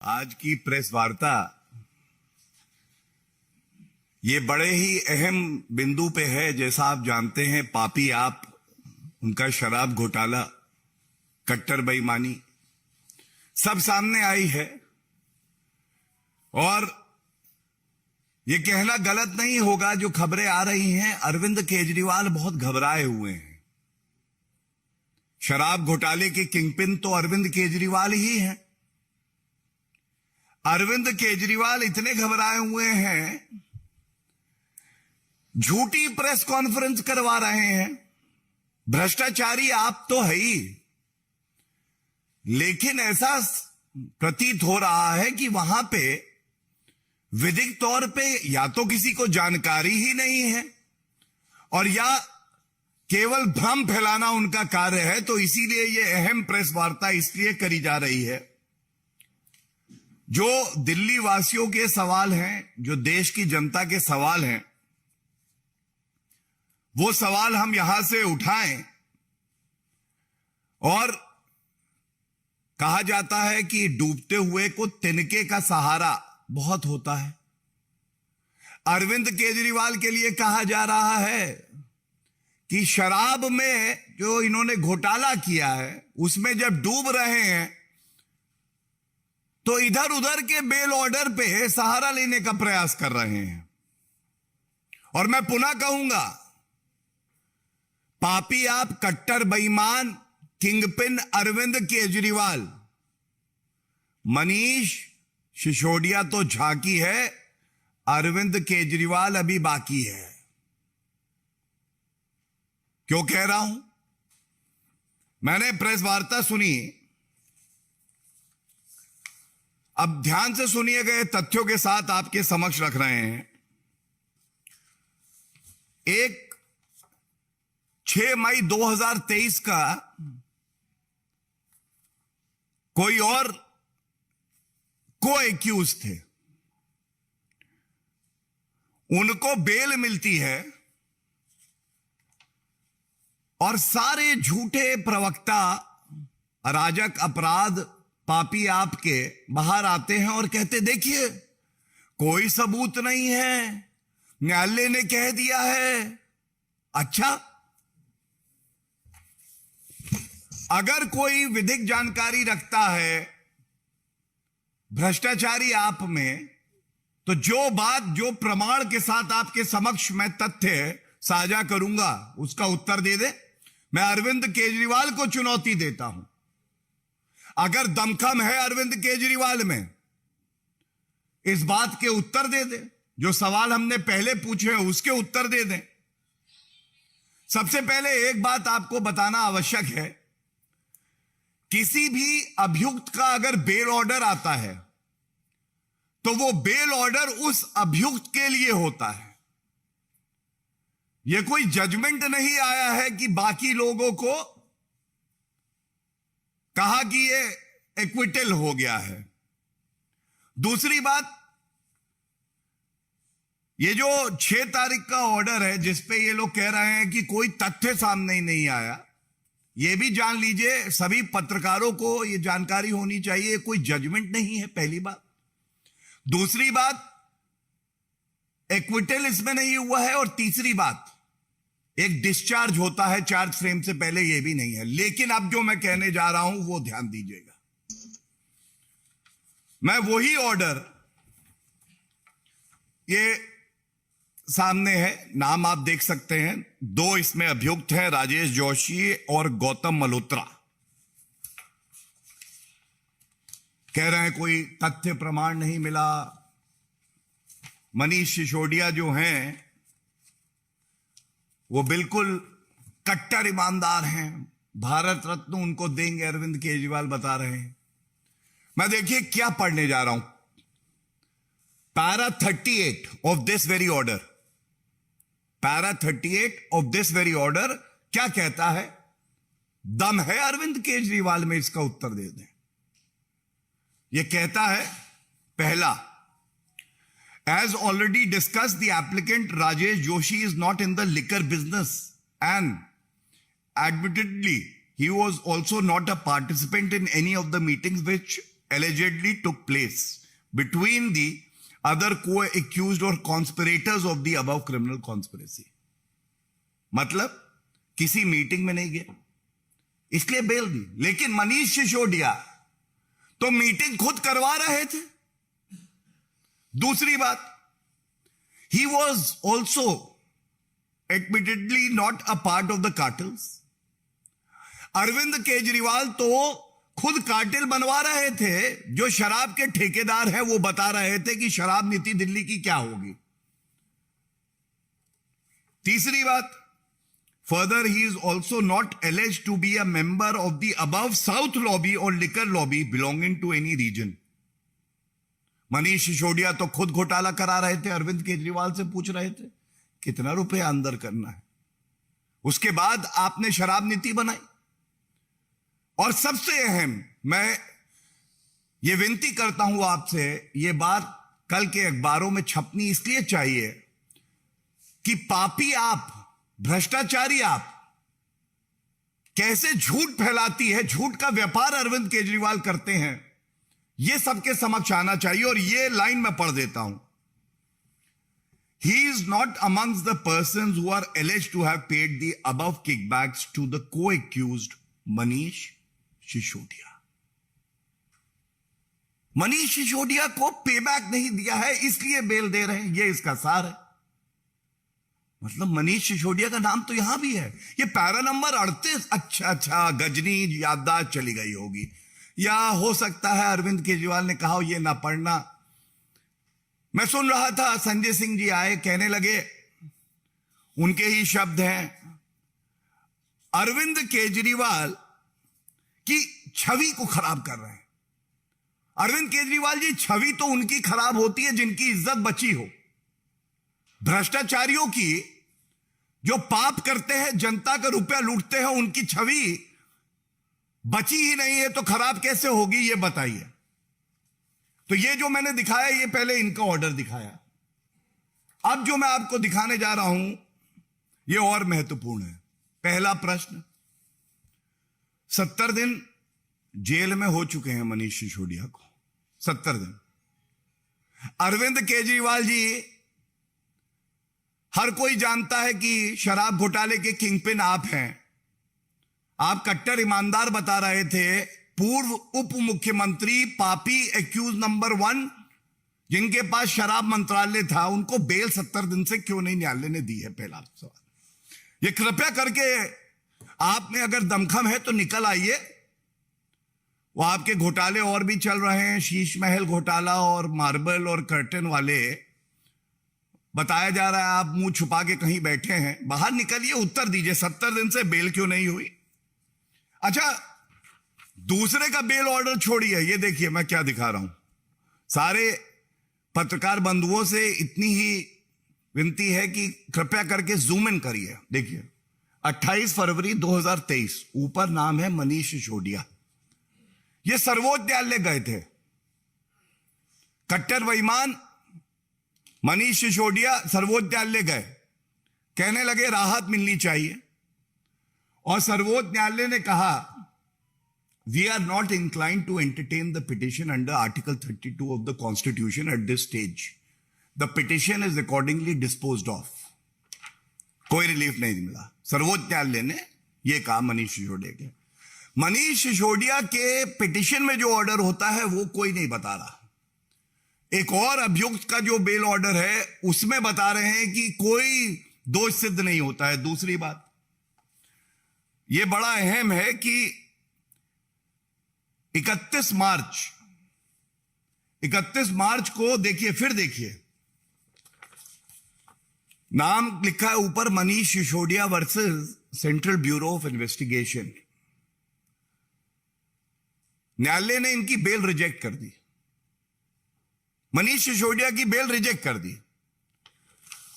आज की प्रेस वार्ता ये बड़े ही अहम बिंदु पे है। जैसा आप जानते हैं, पापी आप, उनका शराब घोटाला, कट्टर बेईमानी सब सामने आई है। और ये कहना गलत नहीं होगा, जो खबरें आ रही हैं, अरविंद केजरीवाल बहुत घबराए हुए हैं। शराब घोटाले के किंगपिन तो अरविंद केजरीवाल ही हैं। अरविंद केजरीवाल इतने घबराए हुए हैं, झूठी प्रेस कॉन्फ्रेंस करवा रहे हैं। भ्रष्टाचारी आप तो है ही, लेकिन ऐसा प्रतीत हो रहा है कि वहां पे विधिक तौर पे या तो किसी को जानकारी ही नहीं है, और या केवल भ्रम फैलाना उनका कार्य है। तो इसीलिए यह अहम प्रेस वार्ता इसलिए करी जा रही है। जो दिल्ली वासियों के सवाल हैं, जो देश की जनता के सवाल हैं, वो सवाल हम यहां से उठाएं। और कहा जाता है कि डूबते हुए को तिनके का सहारा बहुत होता है। अरविंद केजरीवाल के लिए कहा जा रहा है कि शराब में जो इन्होंने घोटाला किया है, उसमें जब डूब रहे हैं तो इधर उधर के बेल ऑर्डर पे सहारा लेने का प्रयास कर रहे हैं। और मैं पुनः कहूंगा, पापी आप, कट्टर बेईमान, किंगपिन अरविंद केजरीवाल, मनीष सिसोदिया तो झांकी है, अरविंद केजरीवाल अभी बाकी है। क्यों कह रहा हूं? मैंने प्रेस वार्ता सुनी। अब ध्यान से सुनिए गए तथ्यों के साथ आपके समक्ष रख रहे हैं। एक 6 मई 2023 का कोई और को एक्यूज थे, उनको बेल मिलती है और सारे झूठे प्रवक्ता, अराजक, अपराध, पापी आपके बाहर आते हैं और कहते, देखिए कोई सबूत नहीं है, न्यायालय ने कह दिया है। अच्छा, अगर कोई विधिक जानकारी रखता है भ्रष्टाचारी आप में, तो जो बात, जो प्रमाण के साथ आपके समक्ष मैं तथ्य साझा करूंगा, उसका उत्तर दे दे। मैं अरविंद केजरीवाल को चुनौती देता हूं, अगर दमखम है अरविंद केजरीवाल में, इस बात के उत्तर दे दे। जो सवाल हमने पहले पूछे हैं उसके उत्तर दे दें। सबसे पहले एक बात आपको बताना आवश्यक है, किसी भी अभियुक्त का अगर बेल ऑर्डर आता है तो वो बेल ऑर्डर उस अभियुक्त के लिए होता है। यह कोई जजमेंट नहीं आया है कि बाकी लोगों को कहा कि ये एक्विटल हो गया है। दूसरी बात, ये जो 6 तारीख का ऑर्डर है जिसपे ये लोग कह रहे हैं कि कोई तथ्य सामने ही नहीं आया, ये भी जान लीजिए, सभी पत्रकारों को ये जानकारी होनी चाहिए, कोई जजमेंट नहीं है, पहली बात। दूसरी बात, एक्विटल इसमें नहीं हुआ है। और तीसरी बात, एक डिस्चार्ज होता है चार्ज फ्रेम से पहले, यह भी नहीं है। लेकिन अब जो मैं कहने जा रहा हूं वो ध्यान दीजिएगा। मैं वही ऑर्डर, ये सामने है, नाम आप देख सकते हैं, 2 इसमें अभियुक्त हैं, राजेश जोशी और गौतम मल्होत्रा। कह रहे हैं कोई तथ्य प्रमाण नहीं मिला। मनीष सिसोदिया जो हैं वो बिल्कुल कट्टर ईमानदार हैं, भारत रत्न उनको देंगे, अरविंद केजरीवाल बता रहे हैं। मैं देखिए क्या पढ़ने जा रहा हूं, para 38 of this very order. Para 38 of this very order क्या कहता है? दम है अरविंद केजरीवाल में, इसका उत्तर दे दें। यह कहता है, पहला, as already discussed, the applicant Rajesh Joshi is not in the liquor business, and admittedly he was also not a participant in any of the meetings which allegedly took place between the other co-accused or conspirators of the above criminal conspiracy. मतलब किसी meeting में नहीं गया इसलिए bell दी, लेकिन मनीष सिसोदिया तो meeting खुद करवा रहे थे। दूसरी बात, he was also admittedly not a part of the cartels. Arvind Kejriwal तो खुद कार्टेल बनवा रहे थे, जो शराब के ठेकेदार हैं वो बता रहे थे कि शराब नीति दिल्ली की क्या होगी। तीसरी बात, further he is also not alleged to be a member of the above South lobby or liquor lobby belonging to any region. Manish Sisodia तो खुद घोटाला करा रहे थे, अरविंद केजरीवाल से पूछ रहे थे कितना रुपया अंदर करना है, उसके बाद आपने शराब नीति बनाई। और सबसे अहम, मैं ये विनती करता हूं आपसे, ये बात कल के अखबारों में छपनी इसलिए चाहिए कि पापी आप, भ्रष्टाचारी आप, कैसे झूठ फैलाती है, झूठ का व्यापार अरविंद केजरीवाल करते हैं, ये सबके समक्ष आना चाहिए। और ये लाइन मैं पढ़ देता हूं, he is not amongst the persons who are alleged to have paid the above kickbacks to the co-accused Manish Sisodia. Manish Sisodia को पेबैक नहीं दिया है इसलिए बेल दे रहे हैं, ये इसका सार है। मतलब मनीष सिसोदिया का नाम तो यहां भी है, ये पैरा नंबर 38। अच्छा, गजनी याददाश्त चली गई होगी, या हो सकता है अरविंद केजरीवाल ने कहा ये ना पढ़ना। मैं सुन रहा था, संजय सिंह जी आए, कहने लगे, उनके ही शब्द हैं, अरविंद केजरीवाल की छवि को खराब कर रहे हैं। अरविंद केजरीवाल जी, छवि तो उनकी खराब होती है जिनकी इज्जत बची हो। भ्रष्टाचारियों की, जो पाप करते हैं, जनता का रुपया लूटते हैं, उनकी छवि बची ही नहीं है तो खराब कैसे होगी, ये बताइए। तो ये जो मैंने दिखाया, ये पहले इनका ऑर्डर दिखाया। अब जो मैं आपको दिखाने जा रहा हूं ये और महत्वपूर्ण है। पहला प्रश्न, 70 दिन जेल में हो चुके हैं मनीष सिसोदिया को, 70 दिन। अरविंद केजरीवाल जी, हर कोई जानता है कि शराब घोटाले के किंगपिन आप हैं। आप कट्टर ईमानदार बता रहे थे। पूर्व उप मुख्यमंत्री, पापी, एक्यूज नंबर 1, जिनके पास शराब मंत्रालय था, उनको बेल 70 दिन से क्यों नहीं न्यायालय ने दी है? पहला सवाल। ये कृपया करके आप में अगर दमखम है तो निकल आइए। वो आपके घोटाले और भी चल रहे हैं, शीश महल घोटाला और मार्बल और कर्टन वाले। बताया जा रहा है आप मुंह छुपा के कहीं बैठे हैं, बाहर निकलिए, उत्तर दीजिए, 70 दिन से बेल क्यों नहीं हुई? अच्छा, दूसरे का बेल ऑर्डर छोड़िए, ये देखिए मैं क्या दिखा रहा हूं। सारे पत्रकार बंधुओं से इतनी ही विनती है कि कृपया करके जूम इन करिए। देखिए, 28 फरवरी 2023, ऊपर नाम है मनीष सिसोदिया। ये सर्वोच्च न्यायालय गए थे। कट्टर बेईमान मनीष सिसोदिया सर्वोच्च न्यायालय गए, कहने लगे राहत मिलनी चाहिए, और सर्वोच्च न्यायालय ने कहा, we are not inclined to entertain the petition under article 32 of the constitution at this stage. The petition is accordingly disposed of. कोई रिलीफ नहीं मिला। सर्वोच्च न्यायालय ने यह कहा मनीष सिसोदिया के। मनीष सिसोदिया के पिटिशन में जो ऑर्डर होता है वो कोई नहीं बता रहा। एक और अभियुक्त का जो बेल ऑर्डर है उसमें बता रहे हैं कि कोई दोष सिद्ध नहीं होता है। दूसरी बात, यह बड़ा अहम है कि 31 मार्च को देखिए, फिर देखिए, नाम लिखा है ऊपर, Manish Sisodia versus central bureau of investigation. न्यायालय ने इनकी बेल रिजेक्ट कर दी, मनीष सिसोदिया की बेल रिजेक्ट कर दी।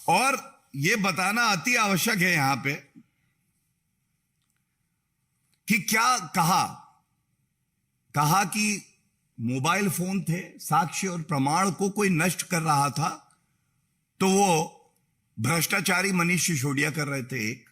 और यह बताना अति आवश्यक है यहां पे कि क्या कहा कि मोबाइल फोन थे, साक्ष्य और प्रमाण को कोई नष्ट कर रहा था, तो वो भ्रष्टाचारी मनीष सिसोदिया कर रहे थे। एक